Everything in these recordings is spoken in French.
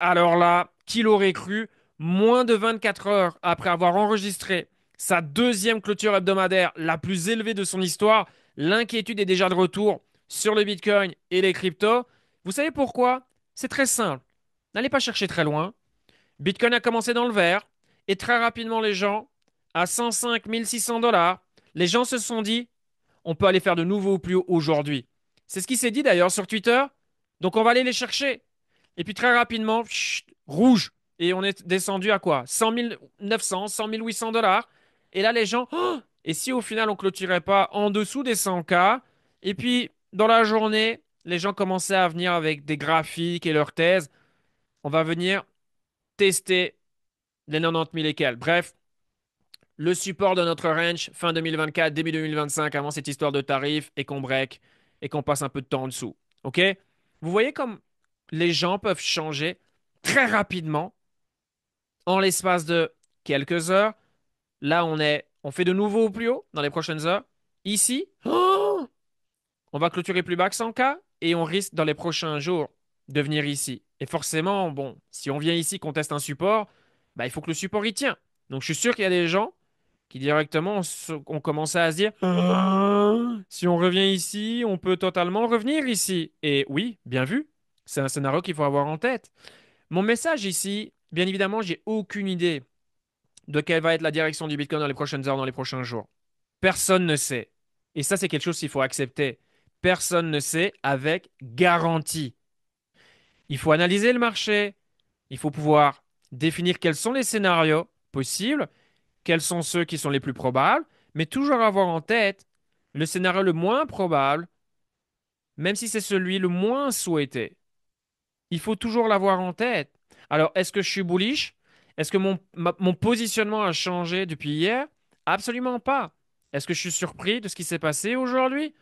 Alors là, qui l'aurait cru, moins de 24 heures après avoir enregistré sa deuxième clôture hebdomadaire, la plus élevée de son histoire, l'inquiétude est déjà de retour sur le Bitcoin et les cryptos. Vous savez pourquoi? C'est très simple. N'allez pas chercher très loin. Bitcoin a commencé dans le vert et très rapidement les gens, à 105 600 dollars, les gens se sont dit, on peut aller faire de nouveau plus haut aujourd'hui. C'est ce qui s'est dit d'ailleurs sur Twitter. Donc on va aller les chercher. Et puis très rapidement, chut, rouge. Et on est descendu à quoi? 100 900, 100 800 dollars. Et là, les gens, oh, et si au final on clôturait pas en dessous des 100K? Et puis, dans la journée, les gens commençaient à venir avec des graphiques et leurs thèses. On va venir tester les 90 000 et quelques. Bref, le support de notre range fin 2024, début 2025, avant cette histoire de tarifs et qu'on break et qu'on passe un peu de temps en dessous. OK? Vous voyez comme les gens peuvent changer très rapidement en l'espace de quelques heures. Là, on fait de nouveau au plus haut dans les prochaines heures. Ici, oh, on va clôturer plus bas que 100K et on risque dans les prochains jours de venir ici. Et forcément, bon, si on vient ici, qu'on teste un support, bah, il faut que le support y tient. Donc, je suis sûr qu'il y a des gens qui directement ont commencé à se dire, si on revient ici, on peut totalement revenir ici. Et oui, bien vu, c'est un scénario qu'il faut avoir en tête. Mon message ici, bien évidemment, j'ai aucune idée de quelle va être la direction du Bitcoin dans les prochaines heures, dans les prochains jours. Personne ne sait. Et ça, c'est quelque chose qu'il faut accepter. Personne ne sait avec garantie. Il faut analyser le marché, il faut pouvoir définir quels sont les scénarios possibles, quels sont ceux qui sont les plus probables, mais toujours avoir en tête le scénario le moins probable, même si c'est celui le moins souhaité. Il faut toujours l'avoir en tête. Alors, est-ce que je suis bullish? Est-ce que mon positionnement a changé depuis hier? Absolument pas. Est-ce que je suis surpris de ce qui s'est passé aujourd'hui?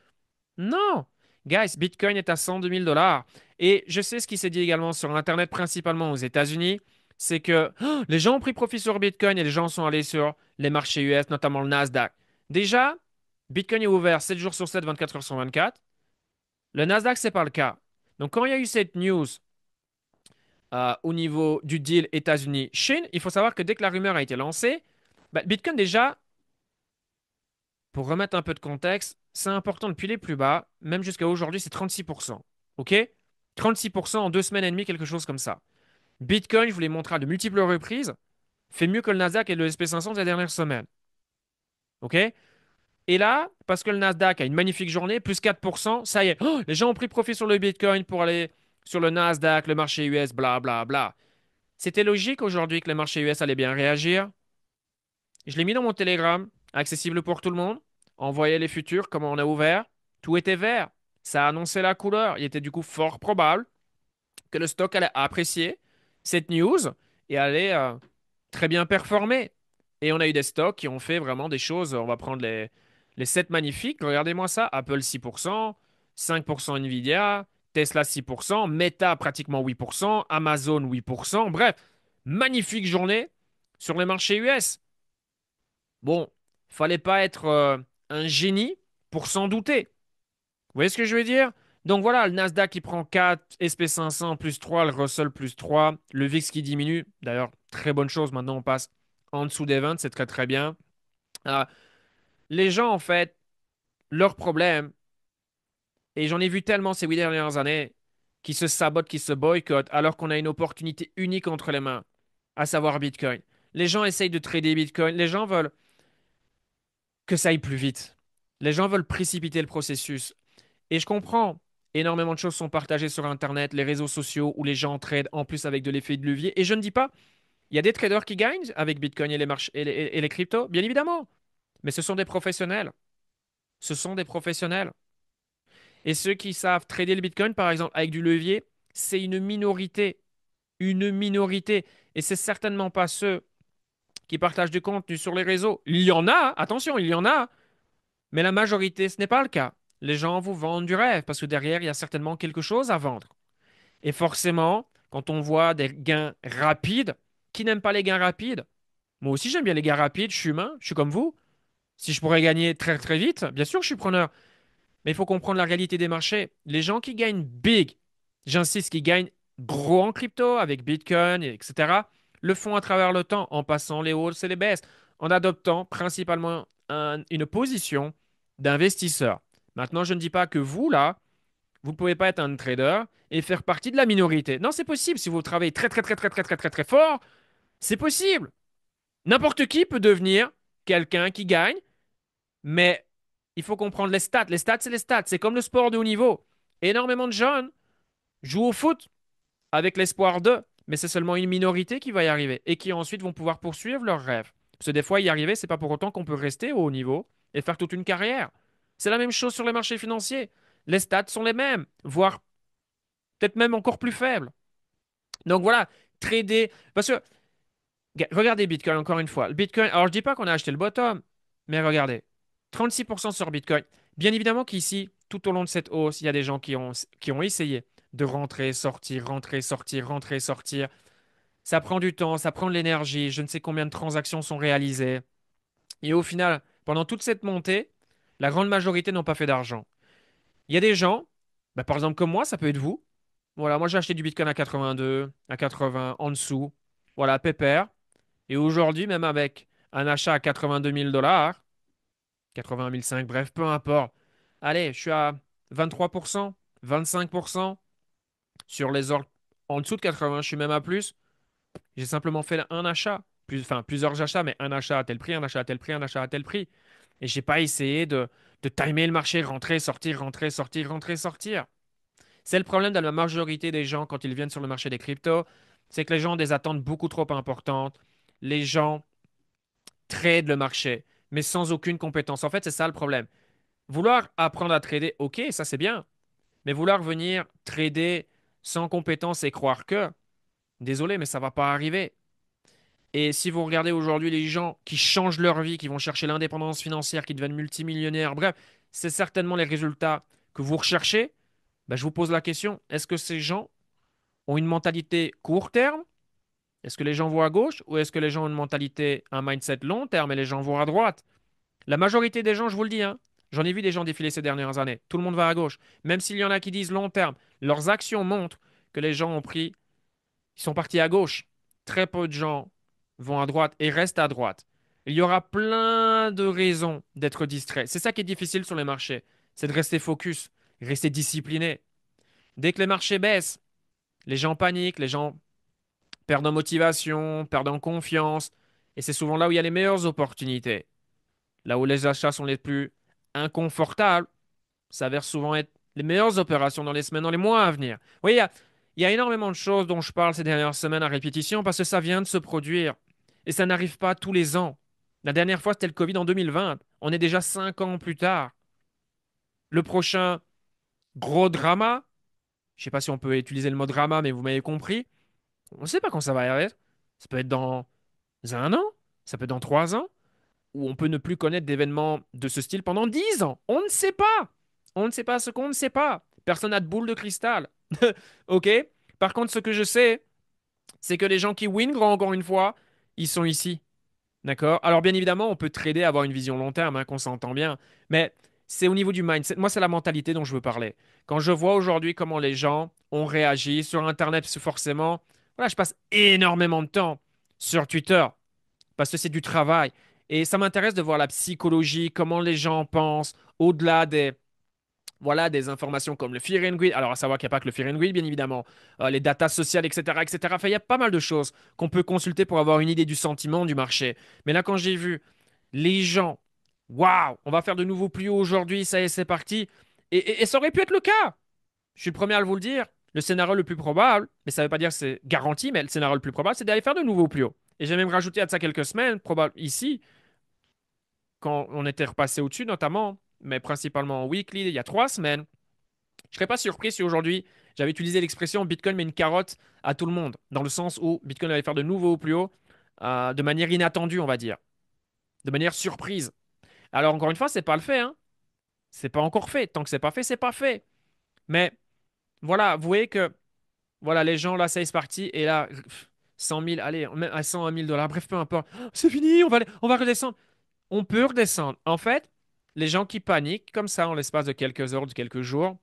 Non. Guys, Bitcoin est à 102 000 dollars. Et je sais ce qui s'est dit également sur Internet, principalement aux États-Unis, c'est que les gens ont pris profit sur Bitcoin et les gens sont allés sur les marchés US, notamment le Nasdaq. Déjà, Bitcoin est ouvert 7 jours sur 7, 24 heures sur 24. Le Nasdaq, c'est pas le cas. Donc, quand il y a eu cette news au niveau du deal États-Unis-Chine, il faut savoir que dès que la rumeur a été lancée, bah, Bitcoin déjà, pour remettre un peu de contexte, c'est important depuis les plus bas, même jusqu'à aujourd'hui, c'est 36%. OK? 36% en 2 semaines et demie, quelque chose comme ça. Bitcoin, je vous l'ai montré à de multiples reprises, fait mieux que le Nasdaq et le SP 500 des dernières semaines. OK? Et là, parce que le Nasdaq a une magnifique journée, plus 4%, ça y est, oh, les gens ont pris profit sur le Bitcoin pour aller sur le Nasdaq, le marché US, bla bla bla. C'était logique aujourd'hui que le marché US allait bien réagir. Je l'ai mis dans mon Telegram, accessible pour tout le monde. On voyait les futurs, comment on a ouvert. Tout était vert. Ça annonçait la couleur. Il était du coup fort probable que le stock allait apprécier cette news et allait très bien performer. Et on a eu des stocks qui ont fait vraiment des choses. On va prendre les 7 magnifiques. Regardez-moi ça. Apple 6%, 5% Nvidia, Tesla 6%, Meta pratiquement 8%, Amazon 8%. Bref, magnifique journée sur les marchés US. Bon, fallait pas être un génie pour s'en douter. Vous voyez ce que je veux dire? Donc voilà, le Nasdaq qui prend 4, SP 500 plus 3, le Russell plus 3, le VIX qui diminue. D'ailleurs, très bonne chose, maintenant on passe en dessous des 20, c'est très très bien. Euh, les gens, en fait, leur problème, et j'en ai vu tellement ces 8 dernières années, qui se sabotent, qui se boycottent, alors qu'on a une opportunité unique entre les mains, à savoir Bitcoin. Les gens essayent de trader Bitcoin, les gens veulent que ça aille plus vite. Les gens veulent précipiter le processus. Et je comprends, énormément de choses sont partagées sur Internet, les réseaux sociaux, où les gens tradent en plus avec de l'effet de levier. Et je ne dis pas, il y a des traders qui gagnent avec Bitcoin et les marches et les cryptos, bien évidemment. Mais ce sont des professionnels. Ce sont des professionnels. Et ceux qui savent trader le Bitcoin, par exemple, avec du levier, c'est une minorité. Une minorité. Et c'est certainement pas ceux qui partagent du contenu sur les réseaux. Il y en a, attention, il y en a. Mais la majorité, ce n'est pas le cas. Les gens vous vendent du rêve parce que derrière, il y a certainement quelque chose à vendre. Et forcément, quand on voit des gains rapides, qui n'aime pas les gains rapides? Moi aussi, j'aime bien les gains rapides, je suis humain, je suis comme vous. Si je pourrais gagner très très vite, bien sûr que je suis preneur. Mais il faut comprendre la réalité des marchés. Les gens qui gagnent big, j'insiste, qui gagnent gros en crypto avec Bitcoin, etc., le font à travers le temps en passant les hausses et les baisses, en adoptant principalement une position d'investisseur. Maintenant, je ne dis pas que vous, là, vous ne pouvez pas être un trader et faire partie de la minorité. Non, c'est possible. Si vous travaillez très, très, très, très, très, très, très, très fort, c'est possible. N'importe qui peut devenir quelqu'un qui gagne, mais il faut comprendre les stats. Les stats, c'est les stats. C'est comme le sport de haut niveau. Énormément de jeunes jouent au foot avec l'espoir de, mais c'est seulement une minorité qui va y arriver et qui ensuite vont pouvoir poursuivre leurs rêves. Parce que des fois, y arriver, c'est pas pour autant qu'on peut rester au haut niveau et faire toute une carrière. C'est la même chose sur les marchés financiers. Les stats sont les mêmes, voire peut-être même encore plus faibles. Donc voilà, trader. Parce que, regardez Bitcoin encore une fois. Le Bitcoin, alors je dis pas qu'on a acheté le bottom, mais regardez, 36% sur Bitcoin. Bien évidemment qu'ici, tout au long de cette hausse, il y a des gens qui ont essayé de rentrer, sortir, rentrer, sortir, rentrer, sortir. Ça prend du temps, ça prend de l'énergie, je ne sais combien de transactions sont réalisées. Et au final, pendant toute cette montée, la grande majorité n'ont pas fait d'argent. Il y a des gens, bah, par exemple comme moi, ça peut être vous. Voilà, moi j'ai acheté du Bitcoin à 82, à 80, en dessous. Voilà, pépère. Et aujourd'hui, même avec un achat à 82 000 dollars, 80 500, bref, peu importe. Allez, je suis à 23%, 25% sur les ordres en dessous de 80, je suis même à plus. J'ai simplement fait un achat, enfin plusieurs achats, mais un achat à tel prix, un achat à tel prix, un achat à tel prix. Et j'ai pas essayé de timer le marché, rentrer, sortir, rentrer, sortir, rentrer, sortir. C'est le problème de la majorité des gens quand ils viennent sur le marché des cryptos, c'est que les gens ont des attentes beaucoup trop importantes. Les gens tradent le marché, mais sans aucune compétence. En fait, c'est ça le problème. Vouloir apprendre à trader, ok, ça c'est bien, mais vouloir venir trader sans compétence et croire que, désolé, mais ça va pas arriver. Et si vous regardez aujourd'hui les gens qui changent leur vie, qui vont chercher l'indépendance financière, qui deviennent multimillionnaires, bref, c'est certainement les résultats que vous recherchez. Ben, je vous pose la question, est-ce que ces gens ont une mentalité court terme? Est-ce que les gens vont à gauche ou est-ce que les gens ont une mentalité, un mindset long terme et les gens vont à droite? La majorité des gens, je vous le dis, hein, j'en ai vu des gens défiler ces dernières années. Tout le monde va à gauche. Même s'il y en a qui disent long terme, leurs actions montrent que les gens ont pris, ils sont partis à gauche. Très peu de gens vont à droite et restent à droite. Il y aura plein de raisons d'être distrait. C'est ça qui est difficile sur les marchés, c'est de rester focus, rester discipliné. Dès que les marchés baissent, les gens paniquent, les gens perdent en motivation, perdent en confiance. Et c'est souvent là où il y a les meilleures opportunités. Là où les achats sont les plus inconfortables, ça s'avère souvent être les meilleures opérations dans les semaines, dans les mois à venir. Oui, il y a énormément de choses dont je parle ces dernières semaines à répétition parce que ça vient de se produire. Et ça n'arrive pas tous les ans. La dernière fois, c'était le Covid en 2020. On est déjà 5 ans plus tard. Le prochain gros drama, je ne sais pas si on peut utiliser le mot drama, mais vous m'avez compris, on ne sait pas quand ça va arriver. Ça peut être dans un an, ça peut être dans 3 ans, ou on peut ne plus connaître d'événements de ce style pendant 10 ans. On ne sait pas. On ne sait pas ce qu'on ne sait pas. Personne n'a de boule de cristal. OK? Par contre, ce que je sais, c'est que les gens qui win grand, encore une fois, ils sont ici. D'accord? Alors, bien évidemment, on peut trader, avoir une vision long terme, hein, qu'on s'entend bien. Mais c'est au niveau du mindset. Moi, c'est la mentalité dont je veux parler. Quand je vois aujourd'hui comment les gens ont réagi sur Internet, parce que forcément, voilà, je passe énormément de temps sur Twitter parce que c'est du travail. Et ça m'intéresse de voir la psychologie, comment les gens pensent, au-delà des informations comme le fear and greed. Alors, à savoir qu'il n'y a pas que le fear and greed, bien évidemment, les datas sociales, etc., etc. Enfin, il y a pas mal de choses qu'on peut consulter pour avoir une idée du sentiment du marché. Mais là, quand j'ai vu les gens, waouh, on va faire de nouveaux plus hauts aujourd'hui, ça y est, c'est parti. Et ça aurait pu être le cas. Je suis le premier à vous le dire. Le scénario le plus probable, mais ça ne veut pas dire que c'est garanti, mais le scénario le plus probable, c'est d'aller faire de nouveaux plus hauts. Et j'ai même rajouté à ça quelques semaines, probable ici, quand on était repassé au-dessus, notamment, mais principalement en weekly, il y a 3 semaines. Je serais pas surpris si aujourd'hui j'avais utilisé l'expression Bitcoin met une carotte à tout le monde, dans le sens où Bitcoin allait faire de nouveaux plus hauts, de manière inattendue, on va dire, de manière surprise. Alors encore une fois, c'est pas le fait, hein. C'est pas encore fait. Tant que c'est pas fait, c'est pas fait. Mais voilà, vous voyez que voilà, les gens là, ça y est, c'est parti, et là, 100 000, allez, même à 100 à 1000 dollars, bref, peu importe. C'est fini, on va redescendre. On peut redescendre. En fait, les gens qui paniquent comme ça en l'espace de quelques heures, de quelques jours,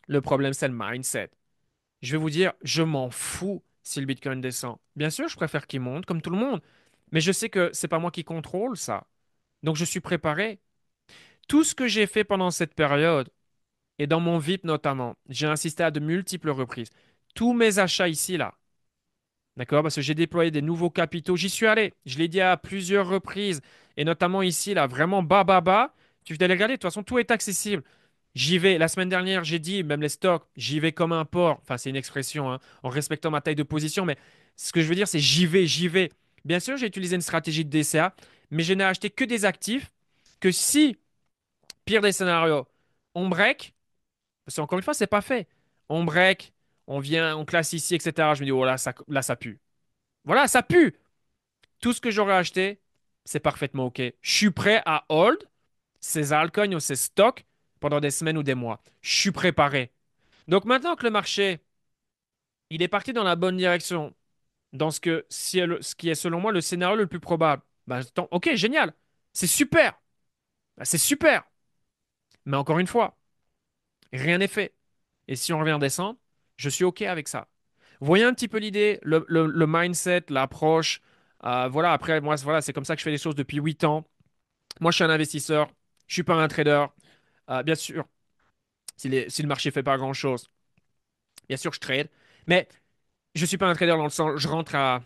le problème, c'est le mindset. je vais vous dire, je m'en fous si le Bitcoin descend. Bien sûr, je préfère qu'il monte, comme tout le monde. Mais je sais que c'est pas moi qui contrôle ça. Donc, je suis préparé. Tout ce que j'ai fait pendant cette période, et dans mon VIP notamment, j'ai insisté à de multiples reprises. Tous mes achats ici, là, d'accord? Parce que j'ai déployé des nouveaux capitaux. J'y suis allé. Je l'ai dit à plusieurs reprises. Et notamment ici, là, vraiment bas, bas, bas. Tu vas aller regarder. De toute façon, tout est accessible. J'y vais. La semaine dernière, j'ai dit, même les stocks, j'y vais comme un porc. Enfin, c'est une expression, hein, en respectant ma taille de position. Mais ce que je veux dire, c'est j'y vais, j'y vais. Bien sûr, j'ai utilisé une stratégie de DCA, mais je n'ai acheté que des actifs que si, pire des scénarios, on break, parce qu'encore une fois, c'est pas fait. On break, on vient, on classe ici, etc. Je me dis, oh là, ça pue. Voilà, ça pue. Tout ce que j'aurais acheté, c'est parfaitement OK. Je suis prêt à hold ces altcoins ou ces stocks pendant des semaines ou des mois. Je suis préparé. Donc maintenant que le marché, il est parti dans la bonne direction, dans ce qui est selon moi le scénario le plus probable, bah, OK, génial. C'est super. Bah, c'est super. Mais encore une fois, rien n'est fait. Et si on revient en décembre, je suis OK avec ça. Vous voyez un petit peu l'idée, le mindset, l'approche. Voilà, après, moi, voilà, c'est comme ça que je fais les choses depuis 8 ans. Moi, je suis un investisseur, je suis pas un trader. Bien sûr, si le marché fait pas grand-chose, bien sûr, je trade. Mais je suis pas un trader dans le sens, je rentre à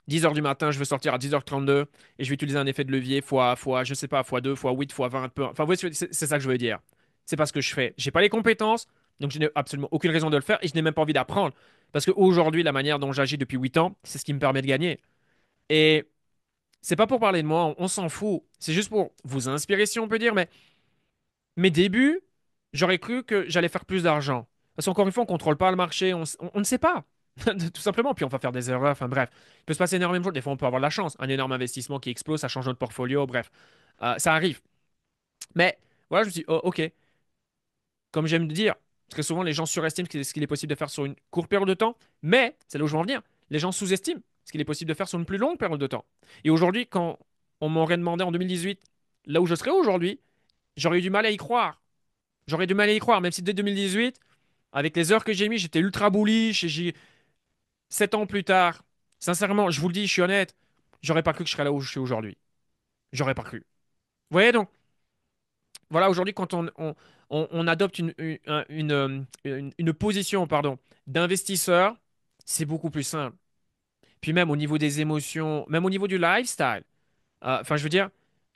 10 heures du matin, je veux sortir à 10h32 et je vais utiliser un effet de levier je sais pas, fois 2 fois 8 fois 20 peu. Enfin, vous voyez, c'est ça que je veux dire. C'est pas ce que je fais. J'ai pas les compétences, donc je n'ai absolument aucune raison de le faire et je n'ai même pas envie d'apprendre. Parce qu'aujourd'hui, la manière dont j'agis depuis 8 ans, c'est ce qui me permet de gagner. Et c'est pas pour parler de moi, on s'en fout. C'est juste pour vous inspirer, si on peut dire, mais mes débuts, j'aurais cru que j'allais faire plus d'argent. Parce qu'encore une fois, on ne contrôle pas le marché, on ne sait pas. Tout simplement, puis on va faire des erreurs, enfin bref. Il peut se passer énormément de choses. Des fois, on peut avoir de la chance. Un énorme investissement qui explose, ça change notre portfolio, bref. Ça arrive. Mais voilà, je me suis dit, oh, ok, comme j'aime dire, très souvent, les gens surestiment ce qu'il est possible de faire sur une courte période de temps, mais c'est là où je veux en venir. Les gens sous-estiment ce qu'il est possible de faire sur une plus longue période de temps. Et aujourd'hui, quand on m'aurait demandé en 2018, là où je serais aujourd'hui, j'aurais eu du mal à y croire. J'aurais du mal à y croire, même si dès 2018, avec les heures que j'ai mis, j'étais ultra bullish. 7 ans plus tard, sincèrement, je vous le dis, je suis honnête, j'aurais pas cru que je serais là où je suis aujourd'hui. J'aurais pas cru. Vous voyez, donc, voilà, aujourd'hui, quand on adopte une position, pardon, d'investisseur, c'est beaucoup plus simple. Puis même au niveau des émotions, même au niveau du lifestyle. Enfin, je veux dire,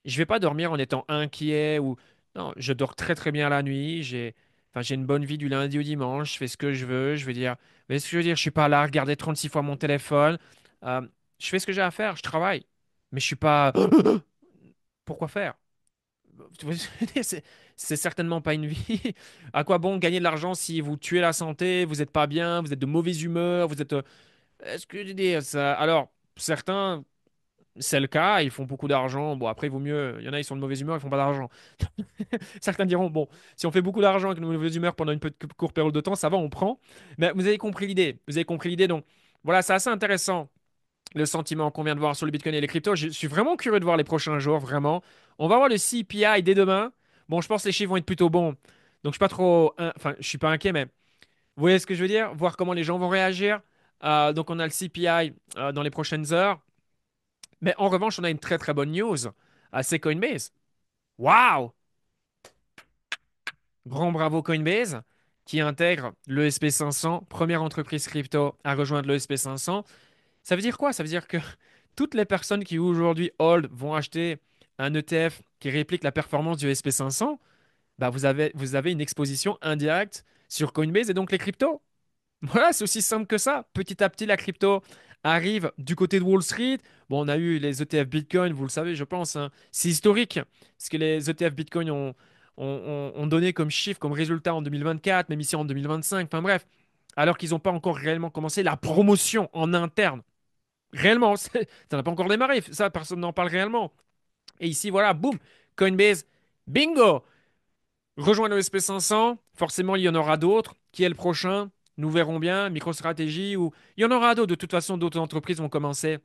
je vais pas dormir en étant inquiet ou non, je dors très très bien la nuit. J'ai une bonne vie du lundi au dimanche. Je fais ce que je veux. Je veux dire, mais ce que je veux dire, je suis pas là à regarder 36 fois mon téléphone. Euh, je fais ce que j'ai à faire. Je travaille, mais je suis pas. Pourquoi faire? Tu vois ce que je veux dire. C'est certainement pas une vie. À quoi bon gagner de l'argent si vous tuez la santé, vous êtes pas bien, vous êtes de mauvaise humeur, vous êtes. Est-ce que je veux dire ça? Alors, certains. C'est le cas, ils font beaucoup d'argent. Bon, après, il vaut mieux. Il y en a, ils sont de mauvaise humeur, ils font pas d'argent. Certains diront, bon, si on fait beaucoup d'argent avec une mauvaise humeur pendant une petite courte période de temps, ça va, on prend. Mais vous avez compris l'idée. Vous avez compris l'idée. Donc, voilà, c'est assez intéressant, le sentiment qu'on vient de voir sur le Bitcoin et les cryptos. Je suis vraiment curieux de voir les prochains jours, vraiment. On va voir le CPI dès demain. Bon, je pense que les chiffres vont être plutôt bons. Donc, je suis pas trop. Enfin, je suis pas inquiet, mais vous voyez ce que je veux dire? Voir comment les gens vont réagir. Donc, on a le CPI dans les prochaines heures. Mais en revanche, on a une très très bonne news. C'est Coinbase. Waouh! Grand bravo Coinbase qui intègre le SP500, première entreprise crypto à rejoindre le SP500. Ça veut dire quoi? Ça veut dire que toutes les personnes qui aujourd'hui hold vont acheter un ETF qui réplique la performance du SP500, bah vous avez une exposition indirecte sur Coinbase et donc les cryptos. Voilà, c'est aussi simple que ça. Petit à petit, la crypto arrive du côté de Wall Street. Bon, on a eu les ETF Bitcoin, vous le savez, je pense, hein. C'est historique. Ce que les ETF Bitcoin ont donné comme chiffre, comme résultat en 2024, même ici en 2025. Enfin bref, alors qu'ils n'ont pas encore réellement commencé la promotion en interne. Réellement, ça n'a pas encore démarré. Ça, personne n'en parle réellement. Et ici, voilà, boum, Coinbase, bingo! Rejoindre le SP500, forcément, il y en aura d'autres. Qui est le prochain? Nous verrons bien. MicroStrategy ou il y en aura d'autres. De toute façon, d'autres entreprises vont commencer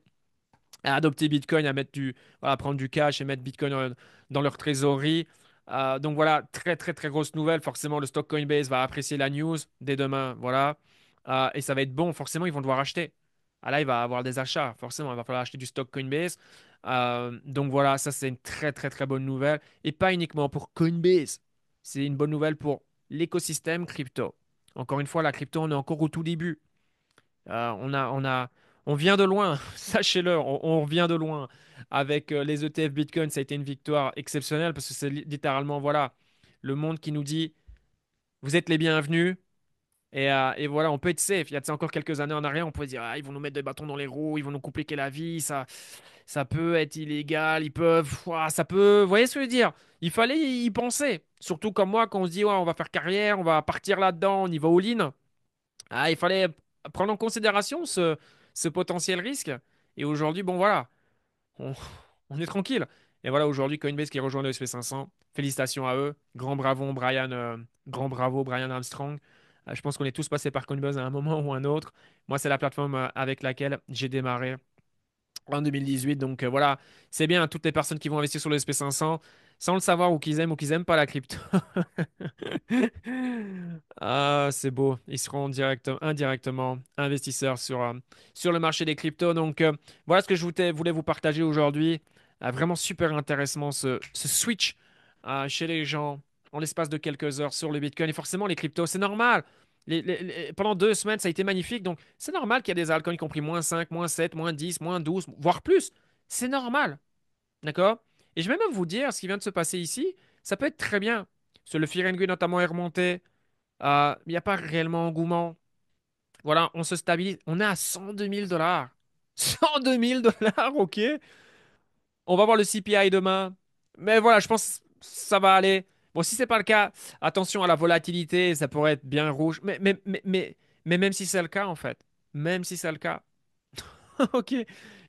à adopter Bitcoin, à mettre voilà, à prendre du cash et mettre Bitcoin dans leur trésorerie. Donc voilà, très très très grosse nouvelle. Forcément, le stock Coinbase va apprécier la news dès demain. Voilà. Et ça va être bon. Forcément, ils vont devoir acheter. Ah là, il va avoir des achats. Forcément, il va falloir acheter du stock Coinbase. Donc voilà, ça c'est une très très très bonne nouvelle. Et pas uniquement pour Coinbase. C'est une bonne nouvelle pour l'écosystème crypto. Encore une fois, la crypto, on est encore au tout début. On vient de loin, sachez-le, on vient de loin. Avec les ETF Bitcoin, ça a été une victoire exceptionnelle parce que c'est littéralement, voilà, le monde qui nous dit, vous êtes les bienvenus. Et voilà, on peut être safe. Il y a de ça encore quelques années en arrière, on pouvait dire, ah, ils vont nous mettre des bâtons dans les roues, ils vont nous compliquer la vie, ça peut être illégal, ils peuvent, ouah, ça peut, vous voyez ce que je veux dire? Il fallait y penser. Surtout comme moi, quand on se dit, ouais, on va faire carrière, on va partir là-dedans, on y va all-in. Ah, il fallait prendre en considération ce potentiel risque. Et aujourd'hui, bon voilà, on, on est tranquille. Et voilà, aujourd'hui, Coinbase qui rejoint le SP500. Félicitations à eux. Grand bravo, Brian Armstrong. Je pense qu'on est tous passés par Coinbase à un moment ou un autre. Moi, c'est la plateforme avec laquelle j'ai démarré en 2018. Donc voilà, c'est bien toutes les personnes qui vont investir sur le SP500 sans le savoir ou qu'ils aiment pas la crypto. Ah, c'est beau. Ils seront indirectement investisseurs sur le marché des cryptos. Donc voilà ce que voulais vous partager aujourd'hui. Vraiment super intéressant ce switch chez les gens en l'espace de quelques heures sur le Bitcoin. Et forcément, les cryptos, c'est normal. Pendant 2 semaines, ça a été magnifique. Donc, c'est normal qu'il y a des altcoins qui ont pris -5, -7, -10, -12, voire plus. C'est normal. D'accord? Et je vais même vous dire, ce qui vient de se passer ici, ça peut être très bien. Sur le Fear and Greed, notamment, est remonté. Il n'y a pas réellement engouement. Voilà, on se stabilise. On est à 102 000 dollars. 102 000 dollars, ok? On va voir le CPI demain. Mais voilà, je pense que ça va aller. Bon, si c'est pas le cas, attention à la volatilité, ça pourrait être bien rouge. Mais même si c'est le cas, en fait. Même si c'est le cas. Ok.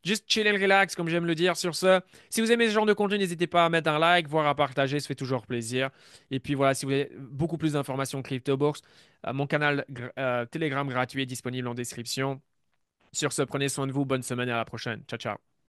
Juste chill and relax, comme j'aime le dire. Sur ce, si vous aimez ce genre de contenu, n'hésitez pas à mettre un like, voire à partager, ça fait toujours plaisir. Et puis voilà, si vous voulez beaucoup plus d'informations CryptoBox, mon canal Telegram gratuit est disponible en description. Sur ce, prenez soin de vous, bonne semaine et à la prochaine. Ciao, ciao.